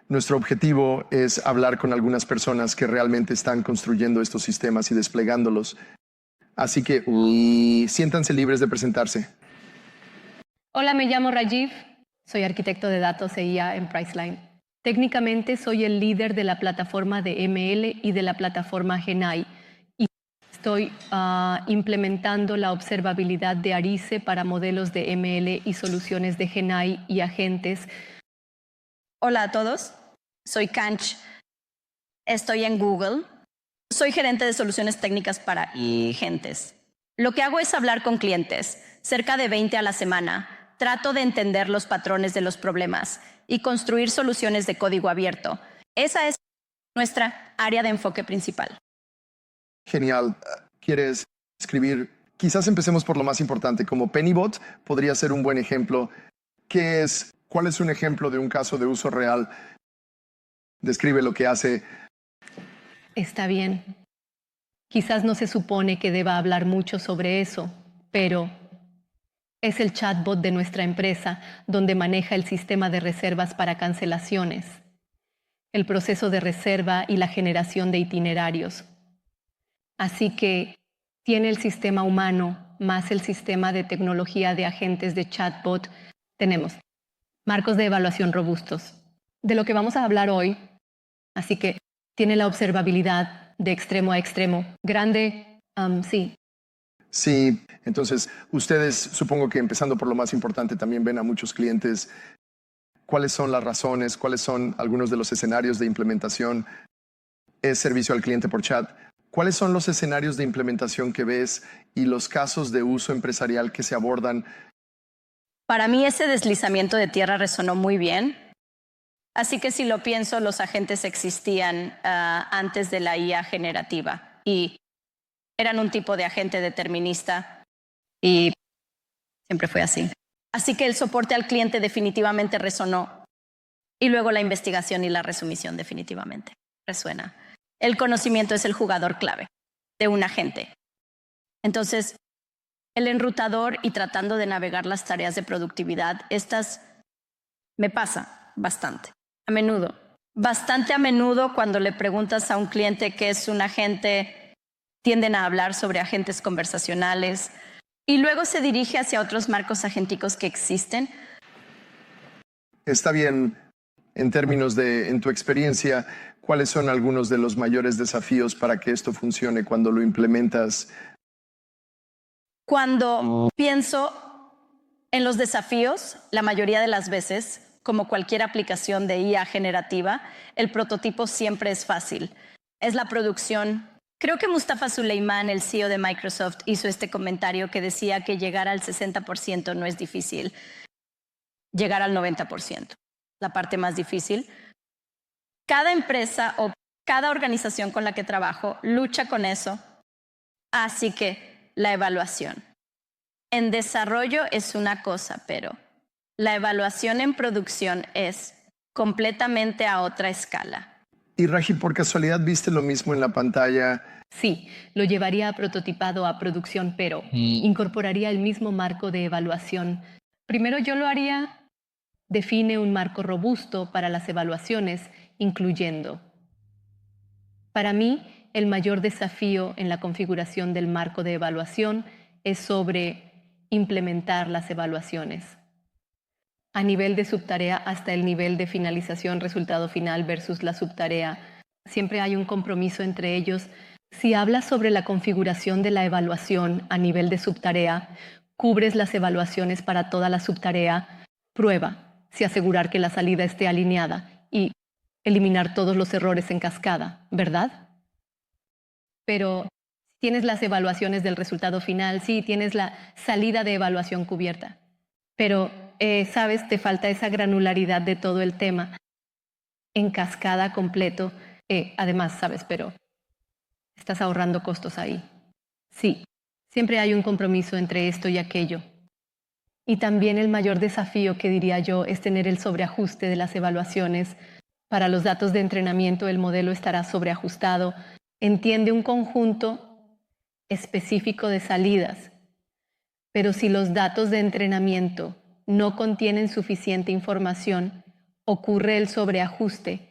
Nuestro objetivo es hablar con algunas personas que realmente están construyendo estos sistemas y desplegándolos. Así que siéntanse libres de presentarse. Hola, me llamo Rajiv. Soy arquitecto de datos e IA en Priceline. Técnicamente soy el líder de la plataforma de ML y de la plataforma GenAI. Y estoy implementando la observabilidad de Arize para modelos de ML y soluciones de GenAI y agentes. Hola a todos, soy Kanch. Estoy en Google. Soy gerente de soluciones técnicas para agentes. Lo que hago es hablar con clientes, cerca de 20 a la semana. Trato de entender los patrones de los problemas y construir soluciones de código abierto. Esa es nuestra área de enfoque principal. Genial. ¿Quieres escribir? Quizás empecemos por lo más importante. Como Pennybot podría ser un buen ejemplo. ¿Cuál es un ejemplo de un caso de uso real? Describe lo que hace. Está bien. Quizás no se supone que deba hablar mucho sobre eso, pero es el chatbot de nuestra empresa donde maneja el sistema de reservas para cancelaciones, el proceso de reserva y la generación de itinerarios. Así que tiene el sistema humano más el sistema de tecnología de agentes de chatbot. Tenemos marcos de evaluación robustos, de lo que vamos a hablar hoy. Así que tiene la observabilidad de extremo a extremo. Grande, sí. Sí, entonces ustedes, supongo que empezando por lo más importante, también ven a muchos clientes. ¿Cuáles son las razones? ¿Cuáles son algunos de los escenarios de implementación? Es servicio al cliente por chat. ¿Cuáles son los escenarios de implementación que ves y los casos de uso empresarial que se abordan? Para mí ese deslizamiento de tierra resonó muy bien. Así que si lo pienso, los agentes existían antes de la IA generativa y eran un tipo de agente determinista y siempre fue así. Así que el soporte al cliente definitivamente resonó y luego la investigación y la resumisión definitivamente resuena. El conocimiento es el jugador clave de un agente. Entonces, el enrutador y tratando de navegar las tareas de productividad, estas me pasa bastante, a menudo. Bastante a menudo cuando le preguntas a un cliente qué es un agente, tienden a hablar sobre agentes conversacionales y luego se dirige hacia otros marcos agénticos que existen. Está bien, en términos de, en tu experiencia, ¿cuáles son algunos de los mayores desafíos para que esto funcione cuando lo implementas? Cuando pienso en los desafíos, la mayoría de las veces, como cualquier aplicación de IA generativa, el prototipo siempre es fácil. Es la producción. Creo que Mustafa Suleyman, el CEO de Microsoft, hizo este comentario que decía que llegar al 60% no es difícil, llegar al 90%, la parte más difícil. Cada empresa o cada organización con la que trabajo lucha con eso, así que la evaluación. En desarrollo es una cosa, pero la evaluación en producción es completamente a otra escala. Y Raji, ¿por casualidad viste lo mismo en la pantalla? Sí, lo llevaría a prototipado a producción, pero incorporaría el mismo marco de evaluación. Primero yo lo haría, define un marco robusto para las evaluaciones, incluyendo. Para mí, el mayor desafío en la configuración del marco de evaluación es sobre implementar las evaluaciones. A nivel de subtarea hasta el nivel de finalización, resultado final versus la subtarea, siempre hay un compromiso entre ellos. Si hablas sobre la configuración de la evaluación a nivel de subtarea, cubres las evaluaciones para toda la subtarea, prueba si asegurar que la salida esté alineada y eliminar todos los errores en cascada, ¿verdad? Pero tienes las evaluaciones del resultado final, sí, tienes la salida de evaluación cubierta, pero, sabes, te falta esa granularidad de todo el tema en cascada completo. Además, sabes, pero estás ahorrando costos ahí. Sí, siempre hay un compromiso entre esto y aquello. Y también el mayor desafío, que diría yo, es tener el sobreajuste de las evaluaciones. Para los datos de entrenamiento, el modelo estará sobreajustado. Entiende un conjunto específico de salidas, pero si los datos de entrenamiento no contienen suficiente información, ocurre el sobreajuste,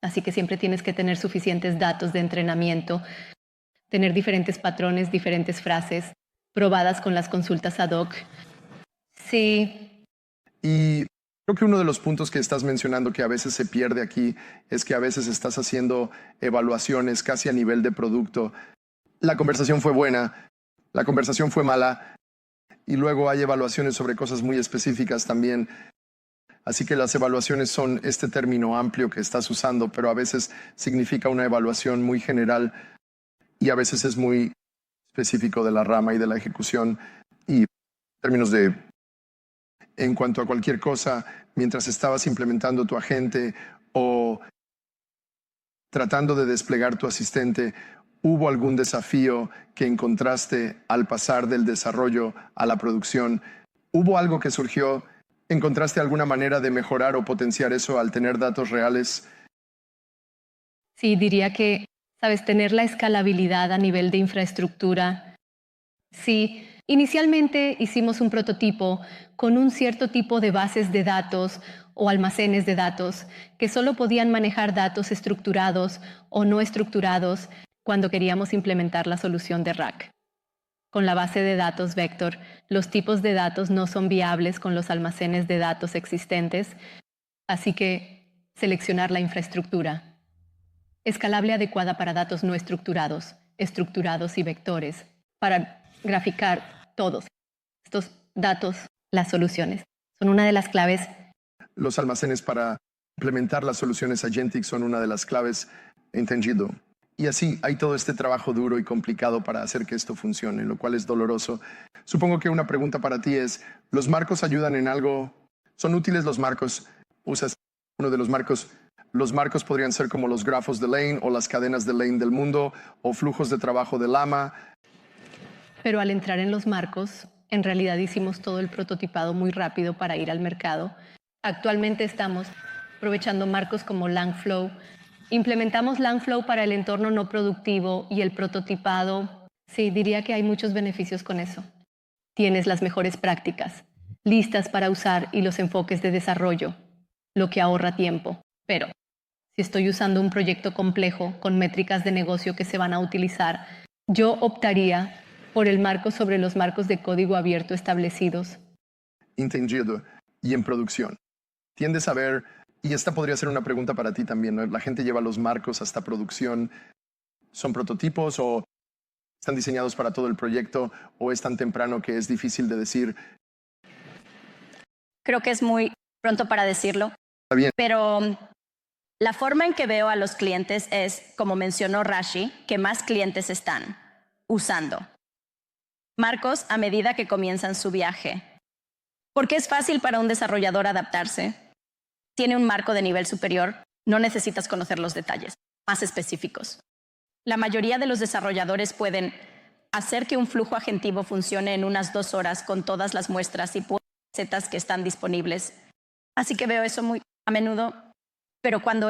así que siempre tienes que tener suficientes datos de entrenamiento, tener diferentes patrones, diferentes frases, probadas con las consultas ad hoc. Sí. Y creo que uno de los puntos que estás mencionando que a veces se pierde aquí es que a veces estás haciendo evaluaciones casi a nivel de producto. La conversación fue buena, la conversación fue mala, y luego hay evaluaciones sobre cosas muy específicas también. Así que las evaluaciones son este término amplio que estás usando, pero a veces significa una evaluación muy general y a veces es muy específico de la rama y de la ejecución. Y en términos de, en cuanto a cualquier cosa, mientras estabas implementando tu agente o tratando de desplegar tu asistente, ¿hubo algún desafío que encontraste al pasar del desarrollo a la producción? ¿Hubo algo que surgió? ¿Encontraste alguna manera de mejorar o potenciar eso al tener datos reales? Sí, diría que, sabes, tener la escalabilidad a nivel de infraestructura. Sí, inicialmente hicimos un prototipo con un cierto tipo de bases de datos o almacenes de datos que solo podían manejar datos estructurados o no estructurados cuando queríamos implementar la solución de RAC. Con la base de datos vector, los tipos de datos no son viables con los almacenes de datos existentes, así que seleccionar la infraestructura. Escalable adecuada para datos no estructurados, estructurados y vectores, para graficar todos estos datos, las soluciones. Son una de las claves. Los almacenes para implementar las soluciones agentic son una de las claves, entendido. Y así hay todo este trabajo duro y complicado para hacer que esto funcione, lo cual es doloroso. Supongo que una pregunta para ti es, ¿los marcos ayudan en algo? ¿Son útiles los marcos? ¿Usas uno de los marcos? Los marcos podrían ser como los grafos de Lane o las cadenas de Lane del mundo o flujos de trabajo de Llama. Pero al entrar en los marcos, en realidad hicimos todo el prototipado muy rápido para ir al mercado. Actualmente estamos aprovechando marcos como Langflow. Implementamos Langflow para el entorno no productivo y el prototipado. Sí, diría que hay muchos beneficios con eso. Tienes las mejores prácticas, listas para usar y los enfoques de desarrollo, lo que ahorra tiempo. Pero si estoy usando un proyecto complejo con métricas de negocio que se van a utilizar, yo optaría por el marco sobre los marcos de código abierto establecidos. Entendido. Y en producción. Tiendes a ver, y esta podría ser una pregunta para ti también, ¿no? La gente lleva los marcos hasta producción. ¿Son prototipos o están diseñados para todo el proyecto o es tan temprano que es difícil de decir? Creo que es muy pronto para decirlo. Está bien. Pero la forma en que veo a los clientes es, como mencionó Rashi, que más clientes están usando marcos a medida que comienzan su viaje. Porque es fácil para un desarrollador adaptarse. Tiene un marco de nivel superior, no necesitas conocer los detalles más específicos. La mayoría de los desarrolladores pueden hacer que un flujo agentivo funcione en unas 2 horas con todas las muestras y recetas que están disponibles. Así que veo eso muy a menudo. Pero cuando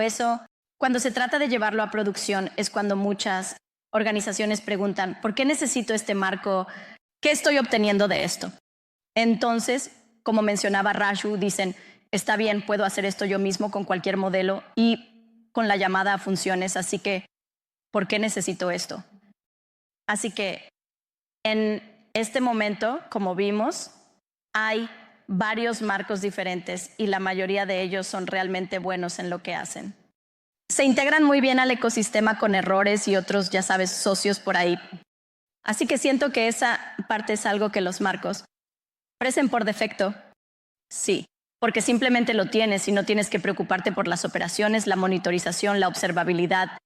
se trata de llevarlo a producción es cuando muchas organizaciones preguntan, ¿por qué necesito este marco? ¿Qué estoy obteniendo de esto? Entonces, como mencionaba Raju, dicen, está bien, puedo hacer esto yo mismo con cualquier modelo y con la llamada a funciones, así que, ¿por qué necesito esto? Así que, en este momento, como vimos, hay varios marcos diferentes y la mayoría de ellos son realmente buenos en lo que hacen. Se integran muy bien al ecosistema con errores y otros, ya sabes, socios por ahí. Así que siento que esa parte es algo que los marcos ofrecen por defecto. Sí, porque simplemente lo tienes y no tienes que preocuparte por las operaciones, la monitorización, la observabilidad.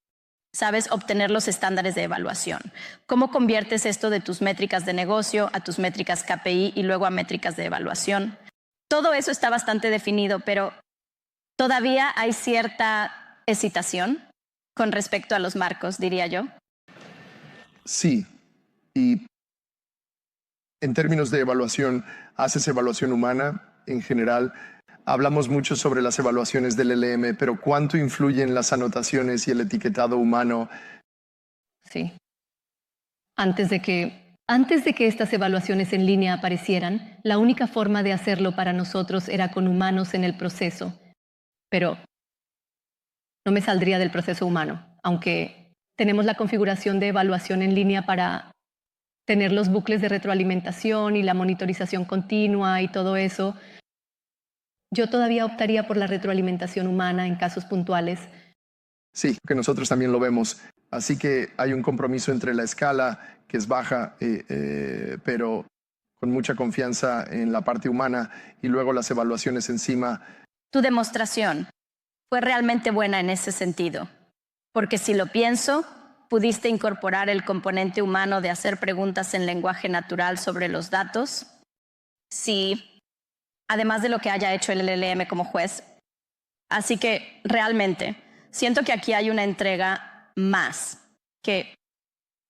Sabes, obtener los estándares de evaluación. ¿Cómo conviertes esto de tus métricas de negocio a tus métricas KPI y luego a métricas de evaluación? Todo eso está bastante definido, pero todavía hay cierta hesitación con respecto a los marcos, diría yo. Sí. Y en términos de evaluación, ¿haces evaluación humana en general? Hablamos mucho sobre las evaluaciones del LLM, pero ¿cuánto influyen las anotaciones y el etiquetado humano? Sí. Antes de que estas evaluaciones en línea aparecieran, la única forma de hacerlo para nosotros era con humanos en el proceso. pero no me saldría del proceso humano, aunque tenemos la configuración de evaluación en línea para tener los bucles de retroalimentación y la monitorización continua y todo eso. Yo todavía optaría por la retroalimentación humana en casos puntuales. Sí, que nosotros también lo vemos. Así que hay un compromiso entre la escala, que es baja, pero con mucha confianza en la parte humana, y luego las evaluaciones encima. Tu demostración fue realmente buena en ese sentido, porque si lo pienso, pudiste incorporar el componente humano de hacer preguntas en lenguaje natural sobre los datos. Sí, además de lo que haya hecho el LLM como juez. Así que realmente siento que aquí hay una entrega más, que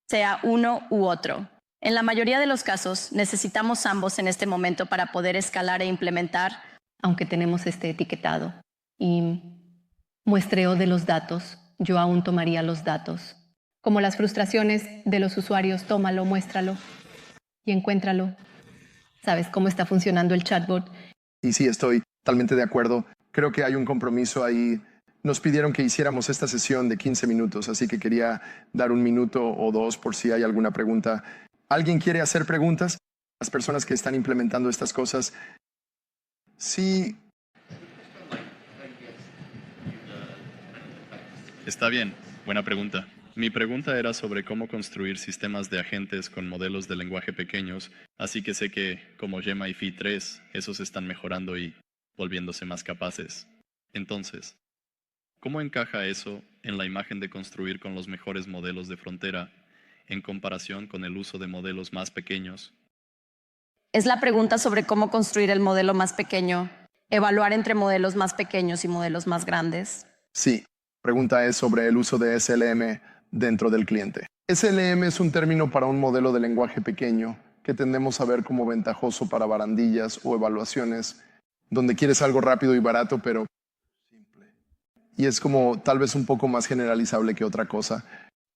sea uno u otro. En la mayoría de los casos necesitamos ambos en este momento para poder escalar e implementar, aunque tenemos este etiquetado. Y muestreo de los datos, yo aún tomaría los datos. Como las frustraciones de los usuarios, tómalo, muéstralo y encuéntralo. ¿Sabes cómo está funcionando el chatbot? Y sí, estoy totalmente de acuerdo. Creo que hay un compromiso ahí. Nos pidieron que hiciéramos esta sesión de 15 minutos, así que quería dar 1 minuto o 2 por si hay alguna pregunta. ¿Alguien quiere hacer preguntas? Las personas que están implementando estas cosas. Sí. Está bien, buena pregunta. Mi pregunta era sobre cómo construir sistemas de agentes con modelos de lenguaje pequeños, así que sé que, como Gemma y Phi 3, esos están mejorando y volviéndose más capaces. Entonces, ¿cómo encaja eso en la imagen de construir con los mejores modelos de frontera en comparación con el uso de modelos más pequeños? Es la pregunta sobre cómo construir el modelo más pequeño, evaluar entre modelos más pequeños y modelos más grandes. Sí, pregunta es sobre el uso de SLM dentro del cliente. SLM es un término para un modelo de lenguaje pequeño que tendemos a ver como ventajoso para barandillas o evaluaciones donde quieres algo rápido y barato, pero simple. Y es como tal vez un poco más generalizable que otra cosa.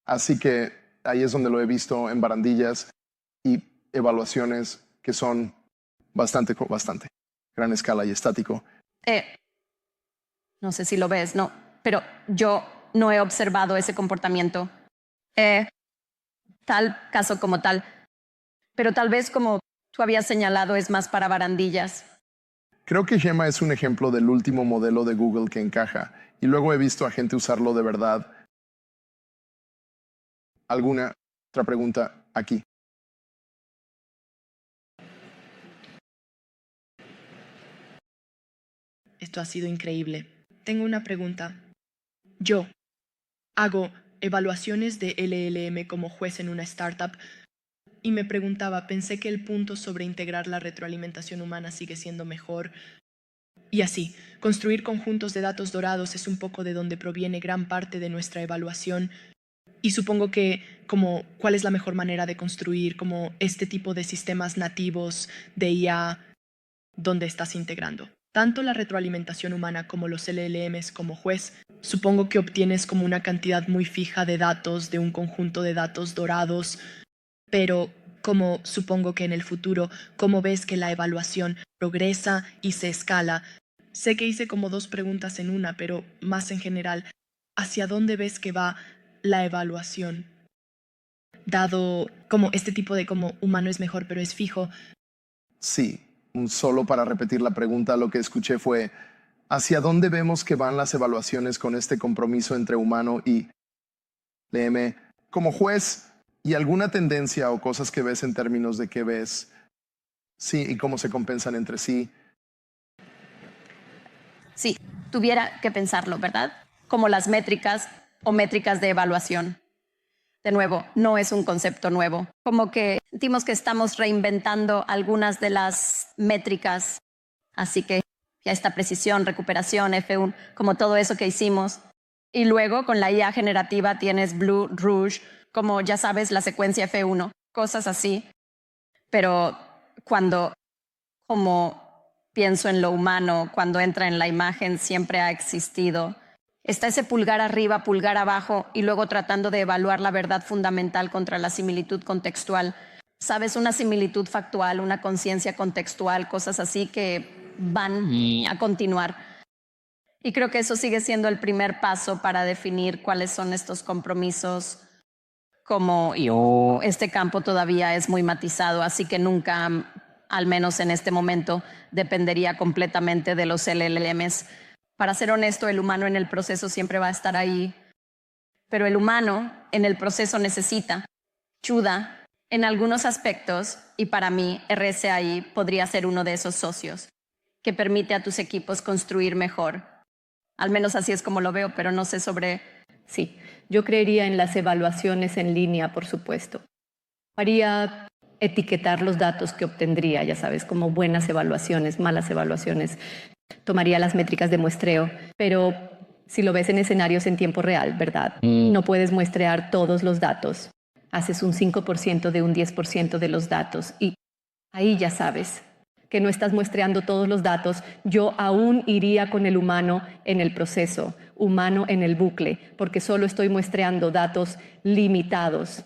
Así que ahí es donde lo he visto en barandillas y evaluaciones que son bastante gran escala y estático. No sé si lo ves, no, pero yo no he observado ese comportamiento. Tal caso como tal. Pero tal vez, como tú habías señalado, es más para barandillas. Creo que Gemma es un ejemplo del último modelo de Google que encaja, y luego he visto a gente usarlo de verdad. ¿Alguna otra pregunta aquí? Esto ha sido increíble. Tengo una pregunta. Yo hago evaluaciones de LLM como juez en una startup y me preguntaba, pensé que el punto sobre integrar la retroalimentación humana sigue siendo mejor. Y así, construir conjuntos de datos dorados es un poco de donde proviene gran parte de nuestra evaluación. Y supongo que, ¿cuál es la mejor manera de construir como este tipo de sistemas nativos de IA donde estás integrando tanto la retroalimentación humana como los LLMs como juez? Supongo que obtienes como una cantidad muy fija de datos de un conjunto de datos dorados, pero supongo que en el futuro, ¿cómo ves que la evaluación progresa y se escala? Sé que hice como 2 preguntas en una, pero más en general, ¿hacia dónde ves que va la evaluación? Dado como este tipo de como humano es mejor, pero es fijo. Sí, solo para repetir la pregunta, lo que escuché fue, ¿hacia dónde vemos que van las evaluaciones con este compromiso entre humano y LM? Como juez, ¿y alguna tendencia o cosas que ves en términos de qué ves? Sí, y cómo se compensan entre sí. Sí, tuviera que pensarlo, ¿verdad? Como las métricas o métricas de evaluación. De nuevo, no es un concepto nuevo. Como que sentimos que estamos reinventando algunas de las métricas. Así que ya esta precisión, recuperación, F1, como todo eso que hicimos. Y luego con la IA generativa tienes Blue, Rouge, como ya sabes, la secuencia F1, cosas así. Pero cuando como pienso en lo humano, cuando entra en la imagen, siempre ha existido. Está ese pulgar arriba, pulgar abajo, y luego tratando de evaluar la verdad fundamental contra la similitud contextual. ¿Sabes? Una similitud factual, una conciencia contextual, cosas así que van a continuar. Y creo que eso sigue siendo el primer paso para definir cuáles son estos compromisos. Como este campo todavía es muy matizado, así que nunca, al menos en este momento, dependería completamente de los LLMs. Para ser honesto, el humano en el proceso siempre va a estar ahí, pero el humano en el proceso necesita ayuda en algunos aspectos, y para mí RSAI podría ser uno de esos socios que permite a tus equipos construir mejor. Al menos así es como lo veo, pero no sé sobre... Sí, yo creería en las evaluaciones en línea, por supuesto. Haría etiquetar los datos que obtendría, ya sabes, como buenas evaluaciones, malas evaluaciones. Tomaría las métricas de muestreo, pero si lo ves en escenarios en tiempo real, ¿verdad? No puedes muestrear todos los datos. Haces un 5% de un 10% de los datos y ahí ya sabes que no estás muestreando todos los datos. Yo aún iría con el humano en el proceso, humano en el bucle, porque solo estoy muestreando datos limitados.